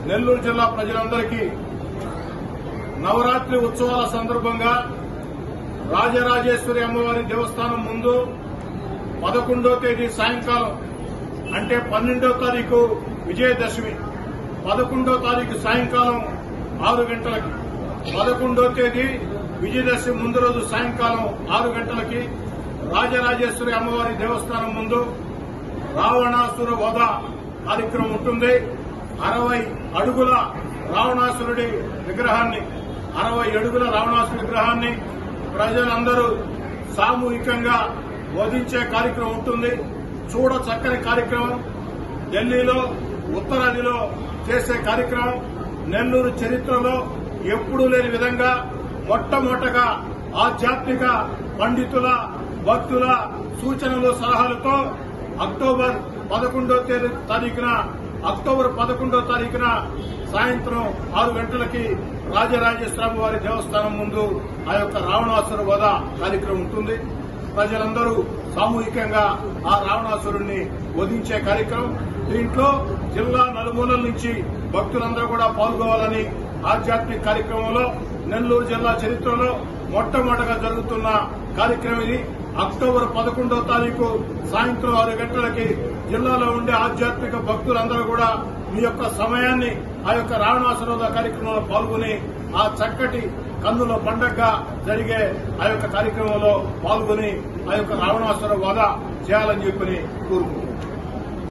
నెల్లూరు జిల్లా ప్రజలందరికీ నవరాత్రి ఉత్సవాల సందర్భంగా రాజరాజేశ్వరి అమ్మవారి దేవస్థానం ముందు 11వ తేదీ సాయంకాలం అంటే 12వ తారీఖు విజయదశమి 11వ తారీఖు సాయంకాలం 6 గంటలకి 11వ తేదీ విజయదశమి ముందు రోజు సాయంకాలం 6 గంటలకి రాజరాజేశ్వరి అమ్మవారి దేవస్థానం ముందు రావణాసుర వధ కార్యక్రమం ఉంటుంది. 60 అడుగుల రావణాసురుడి విగ్రహాన్ని 60 అడుగుల రావణాసురుడి విగ్రహాన్ని ప్రజలందరూ సామూహికంగా వధించే కార్యక్రమం ఉంటుంది. చూడ చక్కని కార్యక్రమం. ఢిల్లీలో ఉత్తరాదిలో చేసే కార్యక్రమం నెల్లూరు చరిత్రలో ఎప్పుడూ లేని విధంగా మొట్టమొదటగా ఆధ్యాత్మిక పండితుల భక్తుల సూచనలు సలహాలతో అక్టోబర్ 11వ తారీఖున సాయంత్రం 6 గంటలకి రాజరాజేశ్వరి వారి దేవస్థానం ముందు ఆ యొక్క రావణాసుర వధ కార్యక్రమం ఉంటుంది. ప్రజలందరూ సామూహికంగా ఆ రావణాసురుణ్ణి వధించే కార్యక్రమం. దీంట్లో జిల్లా నలుమూలల నుంచి భక్తులందరూ కూడా పాల్గొవాలని ఆధ్యాత్మిక కార్యక్రమంలో నెల్లూరు జిల్లా చరిత్రలో మొట్టమొదటగా జరుగుతున్న కార్యక్రమం ఇది. అక్టోబర్ 11వ తారీఖు సాయంత్రం 6 గంటలకి జిల్లాలో ఉండే ఆధ్యాత్మిక భక్తులందరూ కూడా మీ యొక్క సమయాన్ని ఆ యొక్క రావణాసుర వధ కార్యక్రమంలో పాల్గొని ఆ చక్కటి కన్నుల పండగగా జరిగే ఆ యొక్క కార్యక్రమంలో పాల్గొని ఆ యొక్క రావణాసుర వధ చేయాలని చెప్పని కోరుకుంటున్నాను.